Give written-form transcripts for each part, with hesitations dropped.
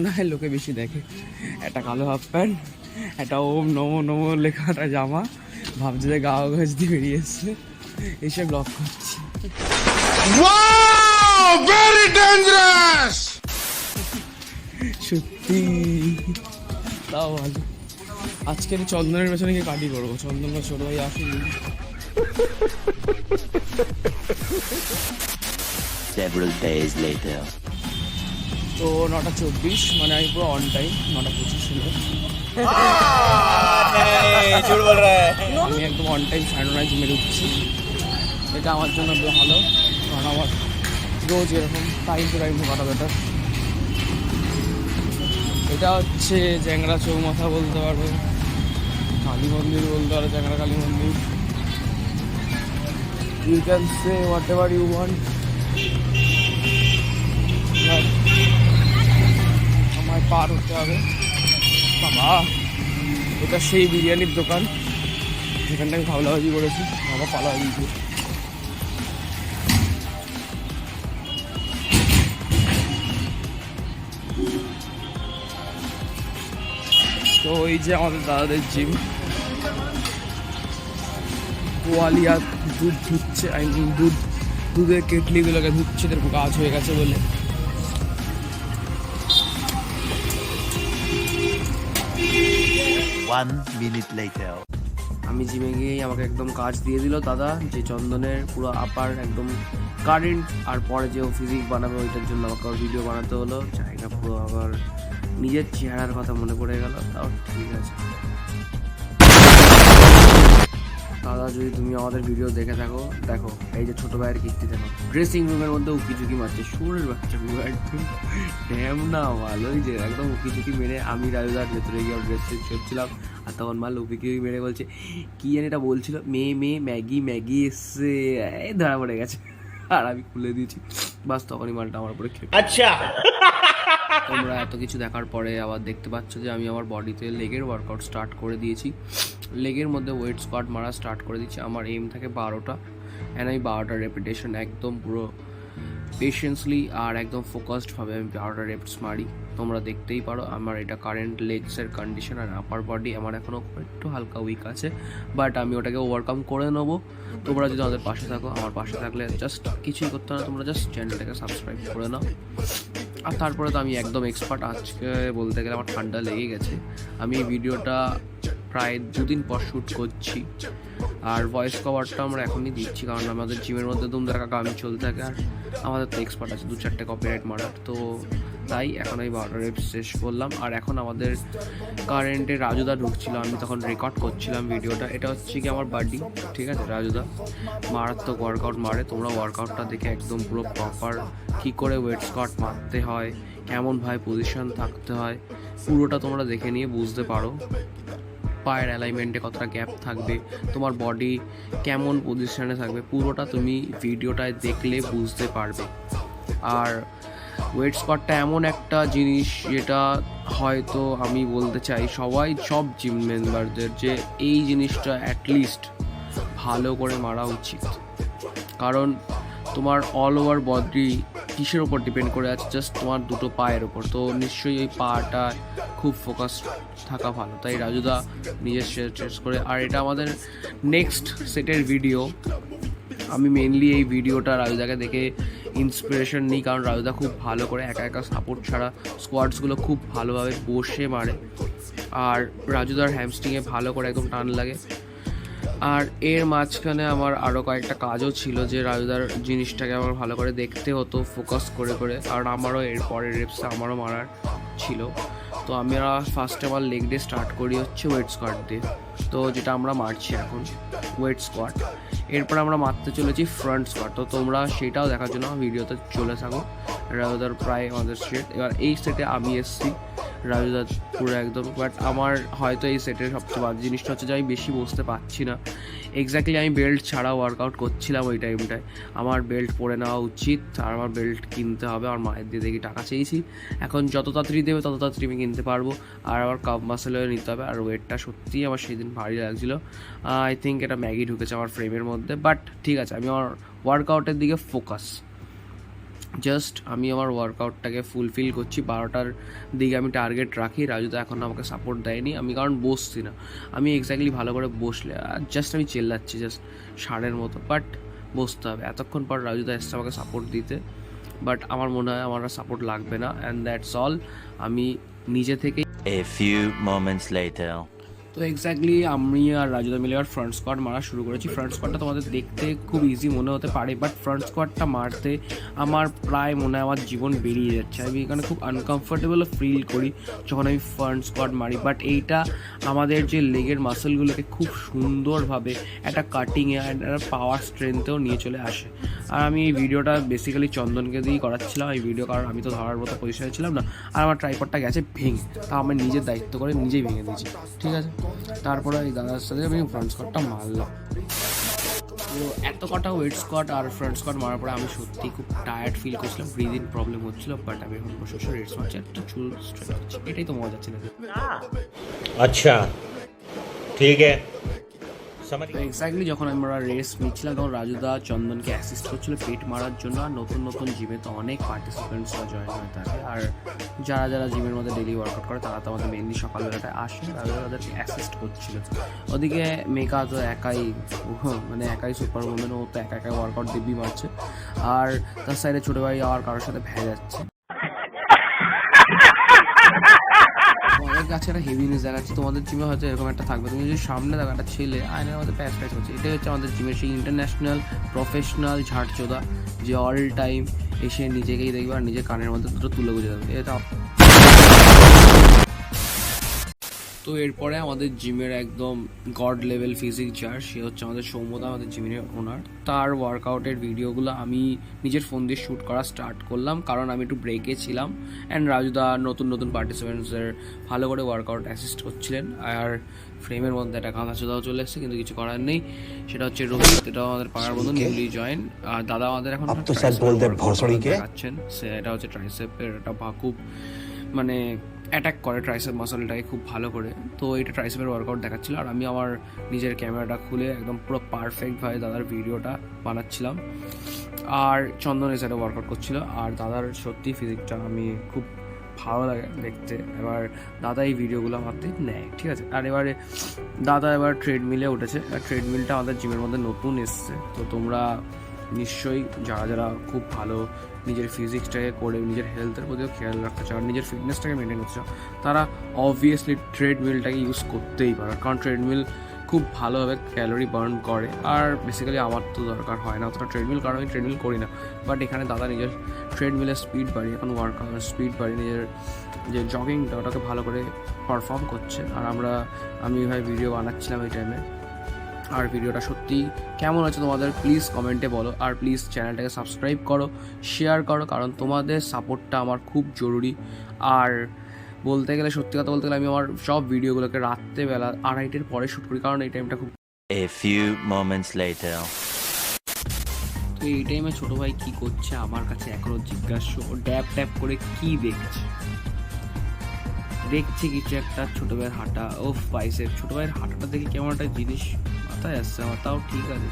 না হয় লোকে বেশি দেখে, একটা কালো হাফ প্যান্ট, একটা ওম নমো নমো লেখা একটা জামা, ভাবছে যে গাও গাছ দিয়ে বেরিয়ে এসছে, এসে ব্লগ করছি। সত্যি তাও ভালো। আজকের চন্দনের পেছনে গিয়ে কাটি করবো, চন্দন বা ছোট ভাই আসেনি। Several days later. তো 9:24, মানে আমি পুরো অন টাইম। 9:25 ছিল, আমি একদম অন টাইম 9:30 জিমে ঢুকছি। এটা আমার জন্য ভালো, কারণ আমার রোজ এরকম টাইম টু টাইম ঢোকাটা বেটার। এটা হচ্ছে চ্যাংড়া চৌমাথা বলতে পারো, কালী মন্দির বলতে পারো, Changra Kali Mandir. You can say whatever you want, আমায় পার হতে হবে। বাবা, এটা সেই বিরিয়ানির দোকান যেখানটা আমি ভাবলাবাজি করেছি, বাবা পালাবাজি দিয়ে। তো এই যে আমাদের দাদাদের জিম, গোয়ালিয়া দুধ ধুচ্ছে, আই মিন দুধের কেটলিগুলোকে ধুচ্ছে, এরকম কাজ হয়ে গেছে বলে। One minute later. আমি জিমে গিয়েই আমাকে একদম কাজ দিয়ে দিল দাদা, যে চন্দনের পুরো আপার একদম কারেন্ট, আর পরে যে ও ফিজিক বানাবে ওইটার জন্য আমাকে ওর ভিডিও বানাতে হলো। জায়গা পুরো আবার নিজের চেহারার কথা মনে পড়ে গেল, তাও ঠিক আছে। দাদা যদি তুমি আমাদের ভিডিও দেখে থাকো, দেখো এই যে ছোটো ভাইয়ের কীর্তি দেখো, ড্রেসিং রুমের মধ্যে উকি ঝুঁকি মারছে, সুরের বাচ্চা পুরো একদম ড্যাম না ভালোই, যে একদম উকি ঝুঁকি মেরে আমি রাজুদার ভেতরে গিয়ে ড্রেস চেঞ্জ করছিলাম, আর তখন মাল উকি মেরে বলছে কী জানি এটা বলছিল, মেয়ে ম্যাগি এসছে, এই ধরা পড়ে গেছে, আর আমি খুলে দিয়েছি, বাস তখনই মালটা আমার উপরে খেয়ে। আচ্ছা, তোমরা এত কিছু দেখার পরে আবার দেখতে পাচ্ছ যে আমি আমার বডিতে লেগের ওয়ার্কআউট স্টার্ট করে দিয়েছি। লেগের মধ্যে ওয়েট স্কোয়াট মারা স্টার্ট করে দিচ্ছি। আমার এম থাকে 12টা, অ্যান্ড আমি 12টা রেপিটেশন একদম পুরো পেশেন্সলি আর একদম ফোকাসডভাবে আমি 12টা রেপস মারি। তোমরা দেখতেই পারো আমার এটা কারেন্ট লেগসের কন্ডিশন, আর আপার বডি আমার এখনও একটু হালকা উইক আছে, বাট আমি ওটাকে ওভারকাম করে নেবো। তোমরা যদি আমাদের পাশে থাকো, আমার পাশে থাকলে জাস্ট কিছুই করতে না, তোমরা জাস্ট চ্যানেলটাকে সাবস্ক্রাইব করে নাও। আর তারপরে তো আমি একদম এক্সপার্ট। আজকে বলতে গেলে আমার ঠান্ডা লেগে গেছে, আমি এই ভিডিওটা প্রায় 2 দিন পর শ্যুট করছি, আর ভয়েস কভারটা আমরা এখনই দিচ্ছি, কারণ আমাদের জিমের মধ্যে দুমদারাকা গান চলতে থাকে, আর আমাদের তো এক্সপার্ট আছে 2-4টে কপিরাইট মারার, তো তাই এখন আমি 12টা রেপস শেষ করলাম। আর এখন আমাদের কারেন্টে রাজুদা ঢুকছিল, আমি তখন রেকর্ড করছিলাম ভিডিওটা। এটা হচ্ছে কি আমার বাডি, ঠিক আছে, রাজুদা মারাত্মক ওয়ার্কআউট মারে। তোমরা ওয়ার্কআউটটা দেখে একদম পুরো প্রপার কী করে ওয়েট স্কোয়াট মারতে হয়, কেমনভাবে পজিশন থাকতে হয়, পুরোটা তোমরা দেখে নিয়ে বুঝতে পারো। পায়ের অ্যালাইনমেন্টে কতটা গ্যাপ থাকবে, তোমার বডি কেমন পজিশনে থাকবে, পুরোটা তুমি ভিডিওটায় দেখলে বুঝতে পারবে। আর ওয়েট স্কোয়াটটা এমন একটা জিনিস যেটা হয়তো আমি বলতে চাই সব জিম মেম্বারদের, যে এই জিনিসটা অ্যাটলিস্ট ভালো করে মারা উচিত, কারণ তোমার অল ওভার বডি কিসের ওপর ডিপেন্ড করে আছে, জাস্ট তোমার দুটো পায়ের ওপর। তো নিশ্চয়ই ওই পাটা খুব ফোকাস থাকা ভালো, তাই রাজুদা নিজের শেষ করে। আর এটা আমাদের নেক্সট সেটের ভিডিও, আমি মেনলি এই ভিডিওটা রাজুদাকে দেখে ইন্সপিরেশন নিই, কারণ রাজুদা খুব ভালো করে একা সাপোর্ট ছাড়া স্কোয়াডসগুলো খুব ভালোভাবে বসে মারে, আর রাজুদার হ্যামস্ট্রিংয়ে ভালো করে একদম টান লাগে। আর এর মাঝখানে আমার আরও কয়েকটা কাজও ছিল, যে রাজুদার জিনিসটাকে আমার ভালো করে দেখতে হতো ফোকাস করে, কারণ আমারও এর পরের রেপসটা আমারও মারার ছিল। তো আমরা ফার্স্টে আমার লেগ ডে স্টার্ট করি হচ্ছে ওয়েট স্কোয়াট দিয়ে, তো যেটা আমরা মারছি এখন ওয়েট স্কোয়াট। এরপর আমরা মারতে চলেছি ফ্রন্ট স্কোয়াট, তো তোমরা সেটাও দেখার জন্য ভিডিওতে চলে থাকো। রাজুদার প্রায় আমাদের সেট, এবার এই সেটে আমি এসেছি, রাজুদা পুরো একদম, বাট আমার হয়তো এই সেটের সবচেয়ে বাজে জিনিসটা হচ্ছে যে আমি বেশি বসতে পারছি না। এক্স্যাক্টলি আমি বেল্ট ছাড়া ওয়ার্কআউট করছিলাম ওই টাইমটায়, আমার বেল্ট পরে নেওয়া উচিত, আর আমার বেল্ট কিনতে হবে, আমার মায়ের দিয়ে দেখি টাকা চেয়েছি, এখন যত তাড়াতাড়ি দেবে তত তাড়াতাড়ি আমি কিনতে পারবো। আর আমার কাপ মাসেলও নিতে হবে, আর ওয়েটটা সত্যিই আমার সেদিন ভারী লাগছিলো। আই থিঙ্ক এটা ম্যাগি ঢুকেছে আমার ফ্রেমের মধ্যে, বাট ঠিক আছে, আমি আমার ওয়ার্কআউটের দিকে ফোকাস। জাস্ট আমি আমার ওয়ার্কআউটটাকে ফুলফিল করছি। 12টার দিকে আমি টার্গেট রাখি। রাজুদা এখন আমাকে সাপোর্ট দেয়নি, আমি কারণ বসছি না। আমি এক্স্যাক্টলি ভালো করে বসলে জাস্ট আমি চেল্লাচ্ছি জাস্ট ষাঁড়ের মতো, বাট বসতে হবে। এতক্ষণ পর রাজুদা এসছে আমাকে সাপোর্ট দিতে, বাট আমার মনে হয় আমার সাপোর্ট লাগবে না, অ্যান্ড দ্যাটস অল। আমি নিজে থেকেই A few moments later. তো এক্স্যাক্টলি আমি আর রাজুদা মিলে আর ফ্রন্ট স্কোয়াড মারা শুরু করেছি। ফ্রন্ট স্কোয়াডটা তোমাদের দেখতে খুব ইজি মনে হতে পারে, বাট ফ্রন্ট স্কোয়াডটা মারতে আমার প্রায় মনে হয় আমার জীবন বেরিয়ে যাচ্ছে। আমি এখানে খুব আনকমফোর্টেবল ফিল করি যখন আমি ফ্রন্ট স্কোয়াড মারি, বাট এইটা আমাদের যে লেগের মাসেলগুলোকে খুব সুন্দরভাবে একটা কাটিংয়ে অ্যান্ড একটা পাওয়ার স্ট্রেংথেও নিয়ে চলে আসে। আর আমি এই ভিডিওটা বেসিক্যালি চন্দনকে দিয়েই করাচ্ছিলাম এই ভিডিও, কারণ আমি তো ধরার মতো পজিশনে ছিলাম না। আর আমার ট্রাইপডটা গেছে ভেঙে, তা আমি নিজের দায়িত্ব করে নিজেই ভেঙে দিয়েছি, ঠিক আছে। তারপরে এই দাদার সাথে আমি ফ্রন্ট স্কোয়াডটা মারলাম। তো এত কটা ওয়েট স্কোয়াড আর ফ্রন্ট স্কোয়াড মারার পরে আমি সত্যি খুব টায়ার্ড ফিল করছিলাম, ব্রিদিং প্রবলেম হচ্ছিল, বাট আমি এখন বসে বসে রেডস মারছি, একটা চুল স্ট্রেট হচ্ছে, এটাই তো মজা ছিল। अच्छा ठीक है समझ তো এক্স্যাক্টলি যখন আমরা রেস নিচ্ছিলাম তখন রাজুদা চন্দনকে অ্যাসিস্ট করছিল পেট মারার জন্য। আর নতুন নতুন জিমে তো অনেক পার্টিসিপেন্টসরা জয়েন হয়ে থাকে, আর যারা যারা জিমের মধ্যে ডেলি ওয়ার্কআউট করে তারা তো আমাদের মেনলি সকালবেলাটায় আসে, রাজুদা তাদেরকে অ্যাসিস্ট করছিল। ওদিকে মেকা তো একাই মানে একাই সুপার ওমেন, ও তো একা একা ওয়ার্কআউট দিব্যি মারছে, আর তার সাইডে ছোটো ভাই আর কারোর সাথে ভেয়ে যাচ্ছে। তোমাদের কাছে একটা হেভি নিউজ দেখাচ্ছি, তোমাদের জিমে হয়তো এরকম একটা থাকবে। তুমি যদি সামনে দেখো একটা ছেলে আয়নার মধ্যে প্যাচ প্যাচ করছে, এটাই হচ্ছে আমাদের জিমের সেই ইন্টারন্যাশনাল প্রফেশনাল ঝাড়চোদা, যে অল টাইম এসে নিজেকেই দেখবে আর নিজের কানের মধ্যে দুটো তুলে গুঁজে দেবে। এটা তো এরপরে আমাদের জিমের একদম গড লেভেল ফিজিক যার, সে হচ্ছে আমাদের সৌম্যদা, আমাদের জিমের ওনার। তার ওয়ার্কআউটের ভিডিওগুলো আমি নিজের ফোন দিয়ে শ্যুট করা স্টার্ট করলাম, কারণ আমি একটু ব্রেকে ছিলাম, অ্যান্ড রাজুদা নতুন নতুন পার্টিসিপেন্টসদের ভালো করে ওয়ার্কআউট অ্যাসিস্ট করছিলেন। আর ফ্রেমের মধ্যে একটা কাঁথাচোদাও চলে এসেছে, কিন্তু কিছু করার নেই। সেটা হচ্ছে রোহিত, এটাও আমাদের পাড়ার বন্ধু, নিউলি জয়েন। আর দাদা আমাদের এখন দেখাচ্ছেন, সেটা হচ্ছে ট্রাইসেপের একটা খুব মানে অ্যাটাক করে ট্রাইসেপ মাসলটাকে খুব ভালো করে। তো এটা ট্রাইসেপের ওয়ার্কআউট দেখাচ্ছিল, আর আমি আমার নিজের ক্যামেরাটা খুলে একদম পুরো পারফেক্টভাবে দাদার ভিডিওটা বানাচ্ছিলাম। আর চন্দন এর সাইডে ওয়ার্কআউট করছিল, আর দাদার সত্যি ফিজিকটা আমি খুব ভালো লাগে দেখতে। এবার দাদা এই ভিডিওগুলো আমার থেকে নেয়, ঠিক আছে। আর এবারে দাদা এবার ট্রেডমিলে উঠেছে, আর ট্রেডমিলটা আমাদের জিমের মধ্যে নতুন এসছে। তো তোমরা নিশ্চয়ই যারা যারা খুব ভালো নিজের ফিজিক্সটাকে করে নিজের হেলথের প্রতিও খেয়াল রাখতে চাও আর নিজের ফিটনেসটাকে মেনটেন করতে চাও, তারা অবভিয়াসলি ট্রেডমিলটাকে ইউজ করতেই পারে, কারণ ট্রেডমিল খুব ভালোভাবে ক্যালোরি বার্ন করে। আর বেসিক্যালি আমার তো দরকার হয় না অতটা ট্রেডমিল, কারণ আমি ট্রেডমিল করি না। বাট এখানে দাদা নিজের ট্রেডমিলের স্পিড বাড়িয়ে, এখন ওয়ার্কআউট স্পিড বাড়িয়ে নিজের যে জগিংটা ওটাকে ভালো করে পারফর্ম করছে। আর আমি ভাই ভিডিও বানাচ্ছিলাম এই টাইমে। আর ভিডিওটা সত্যি কেমন হচ্ছে তোমাদের প্লিজ কমেন্টে বলো, আর প্লিজ চ্যানেলটাকে সাবস্ক্রাইব করো, শেয়ার করো, কারণ তোমাদের সাপোর্টটা আমার খুব জরুরি। আর বলতে গেলে সত্যি কথা বলতে গেলে আমি আমার সব ভিডিওগুলোকে রাত্রেবেলা 2:30-এর পরে শ্যুট করি, কারণ এই টাইমটা খুব। A few moments later. তো এই টাইমে ছোটো ভাই কী করছে আমার কাছে এখনও জিজ্ঞাসা, ও ড্যাব ট্যাব করে কী দেখছি কিছু একটা। ছোটো ভাইয়ের হাঁটা, ওফ বাইসেপ, ছোটো ভাইয়ের হাঁটাটা দেখে কেমন একটা জিনিস মাথায় আসছে আমার, তাও ঠিক আছে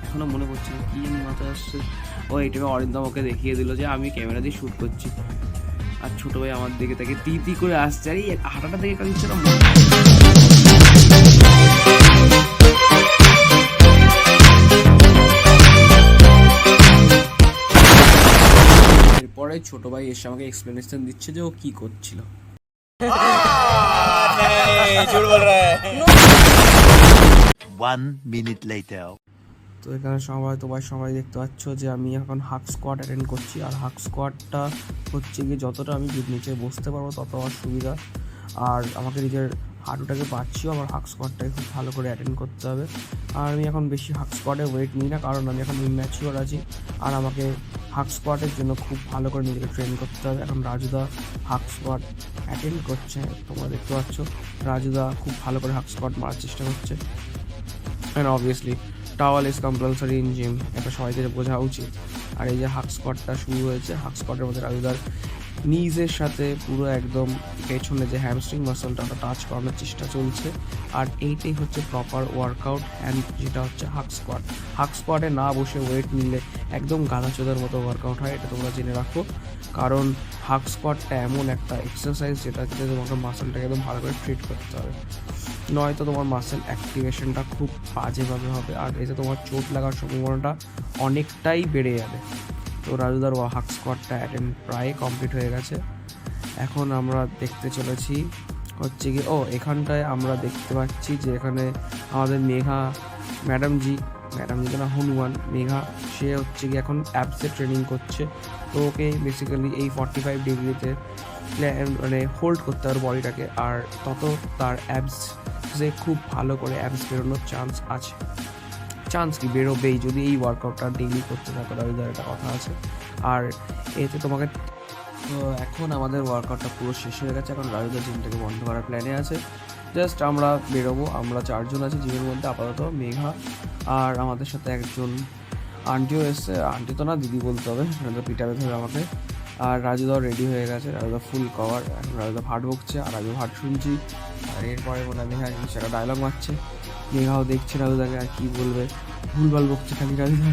এখনও মনে পড়ছে না কী জানি মাথায় আসছে। ও এই টাইমে অরিন্দম ওকে দেখিয়ে দিল যে আমি ক্যামেরা দিয়ে শ্যুট করছি, আর ছোটো ভাই আমার দিকে তাকে তি করে আসছে। আর এই হাঁটাটা দেখে কাজ ছিল। এরপরে ছোটো ভাই এসে আমাকে এক্সপ্লেনেশন দিচ্ছে যে ও কী করছিল। झूठ बोल रहा है 1 minute later. তো এখানে সবাই দেখতে পাচ্ছ যে আমি এখন হাক স্কোয়াট অ্যাটেন্ড করছি। আর হাক স্কোয়াটটা হচ্ছে গিয়ে যতটা আমি নিচে বসতে পারবো তত আমার সুবিধা, আর আমাকে নিজের হাঁটুটাকে পাচ্ছিও আমার হাক স্কোয়াটটাকে খুব ভালো করে অ্যাটেন্ড করতে হবে। আর আমি এখন বেশি হাক স্কোয়াটে ওয়েট নিই না, কারণ আমি এখন ইম্যাচিওর আছি, আর আমাকে হাক স্কোয়াটের জন্য খুব ভালো করে নিজেকে ট্রেন করতে হবে। এখন রাজুদা হাক স্কোয়াট অ্যাটেন্ড করছে, তোমরা দেখতে পাচ্ছ রাজুদা খুব ভালো করে হাক স্কোয়াট মারার চেষ্টা করছে। And obviously towel is compulsory in gym, এটা সবাইকে বোঝা উচিত। আর এই যে হাক স্কোয়াটটা শুরু হয়েছে, হাক স্কোয়াটের মধ্যে রাজুদার নিজের সাথে পুরো একদম পেছনে যে হ্যামস্ট্রিং মাসলটা ওটা টাচ করানোর চেষ্টা চলছে। আর এইটাই হচ্ছে প্রপার ওয়ার্কআউট অ্যান্ড যেটা হচ্ছে হাক স্কোয়াট। হাক স্কোয়াটে না বসে ওয়েট নিলে একদম গাধাচোদার মতো ওয়ার্কআউট হয়, এটা তোমরা জেনে রাখো। কারণ হাক স্কোয়াটটা এমন একটা এক্সারসাইজ যেটাতে তোমাকে মাসলটাকে একদম ভালো করে ট্রিট করতে হবে, নয়তো তোমার মাসেল অ্যাক্টিভেশনটা খুব বাজেভাবে হবে আর এতে তোমার চোট লাগার সম্ভাবনাটা অনেকটাই বেড়ে যাবে। তো রাজুদার হাক স্কোয়াটটা প্রায় কমপ্লিট হয়ে গেছে। এখন আমরা দেখতে চলেছি হচ্ছে কি এখানটায় আমরা দেখতে পাচ্ছি যে এখানে আমাদের ম্যাডামজি না হনুমান মেঘা, সে হচ্ছে কি এখন অ্যাপসে ট্রেনিং করছে। তো ওকে বেসিক্যালি এই 45 ডিগ্রিতে মানে হোল্ড করতে হবে বডিটাকে, আর তত তার অ্যাবসে খুব ভালো করে অ্যাবস বেরোনোর চান্স কি বেরোবেই যদি এই ওয়ার্কআউটটা ডেইলি করতে থাকো, তাদের একটা কথা আছে। আর এতে তোমাকে তো এখন আমাদের ওয়ার্কআউটটা পুরো শেষ হয়ে গেছে, এখন রাজুদা জিমটাকে বন্ধ করার প্ল্যানে আছে। জাস্ট আমরা বেরোবো, আমরা 4 জন আছি জিমের মধ্যে আপাতত, মেঘা আর আমাদের সাথে একজন আন্টিও এসছে, আন্টি তো না দিদি বলতে হবে, পিটাবে ধরে আমাকে। আর রাজুদাও রেডি হয়ে গেছে, রাজুদা ফুল কভার, এখন রাজুদা ভাট বকছে আর আমি ভাট শুনছি। আর এরপরে মনে হয় মেঘা সেটা ডায়লগ মারছে, মেঘাও দেখছে রাজুদাকে আর কী বলবে, ভুলভাল বকছে খালি রাজুদা।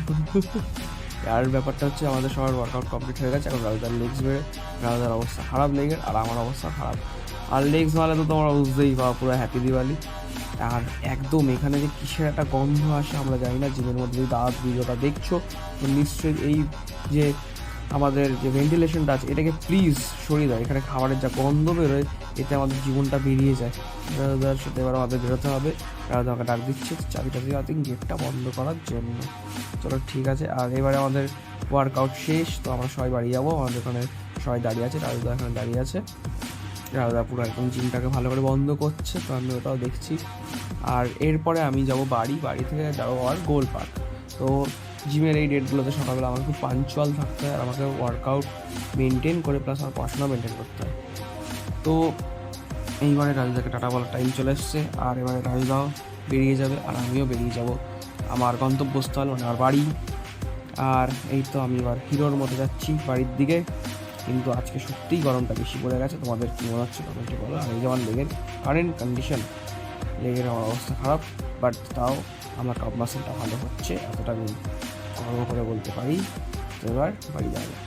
আর ব্যাপারটা হচ্ছে আমাদের সবার ওয়ার্কআউট কমপ্লিট হয়ে গেছে, এখন রাজুদার লেগস বেড়ে, রাজুদার অবস্থা খারাপ লেগের আর আমার অবস্থা খারাপ। আর লেগস মারলে তো তোমরা বুঝতেই পাও পুরো হ্যাপি দিওয়ালি। আর একদম এখানে যে কিসের একটা গন্ধ আসে আমরা জানি না, জিমের মধ্যে যদি দাঁত ভিডিওটা দেখছো তো নিশ্চয়ই এই যে আমাদের যে ভেন্টিলেশনটা আছে এটাকে প্লিজ সরিয়ে দাও, এখানে খাবারের যা গন্ধ বেরোয় এতে আমাদের জীবনটা বেরিয়ে যায়। রাজুদার সাথে এবার আমাদের বেরোতে হবে, রাজুদা আমাকে ডাক দিচ্ছে চাবিটা দিয়ে আই গেটটা বন্ধ করার জন্য। চলো ঠিক আছে, আর এবারে আমাদের ওয়ার্কআউট শেষ, তো আমরা সবাই বাড়ি যাবো। আমাদের ওখানে সবাই দাঁড়িয়ে আছে, রাজুদা এখানে দাঁড়িয়ে আছে, রাজুদা পুরো একদম জিমটাকে ভালো করে বন্ধ করছে, তো আমি ওটাও দেখছি। আর এরপরে আমি যাব বাড়ি থেকে যাবো আর গোল পার্ক। তো জিমের এই ডেটগুলোতে সকালবেলা আমাকে খুব পাঞ্চুয়াল থাকতে হয় আর আমাকে ওয়ার্কআউট মেনটেন করে প্লাস আমার পড়াশোনা মেনটেন করতে হয়। তো এইবারে রাজুদাকে টাটা বলার টাইম চলে এসছে, আর এবারে রাজুদাও বেরিয়ে যাবে আর আমিও বেরিয়ে যাব আমার গন্তব্যস্থল মানে আমার বাড়ি। আর এই তো আমি এবার হিরোর মতো যাচ্ছি বাড়ির দিকে, কিন্তু আজকে সত্যিই গরমটা বেশি পড়ে গেছে। তোমাদের কী মনে হচ্ছে কমেন্টে বলো। আর এই যেমন লেগের কারেন্ট কন্ডিশন, লেগের আমার অবস্থা খারাপ, বাট তাও আমার কাপ মাসেলটা ভালো হচ্ছে, এতটা আমি গর্ব করে বলতে পারি। তো এবার বাড়ি যাওয়া যাক।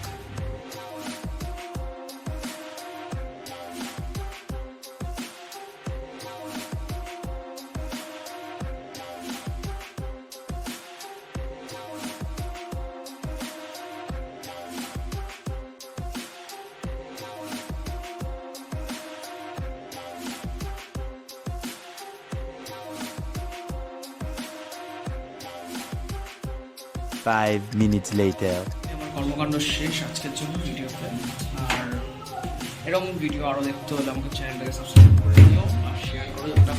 5 minutes later. আমার কর্মকাণ্ড শেষ আজকের জন্য ভিডিওতে। আর এরকম ভিডিও আরও দেখতে হলে আমাকে চ্যানেলটাকে সাবস্ক্রাইব করে নিও আর শেয়ার করো যতটা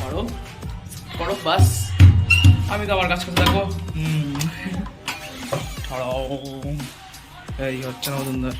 করো বাস। আমি তো আমার কাজ করতে থাকবো। এই হচ্ছে না মজুমদার।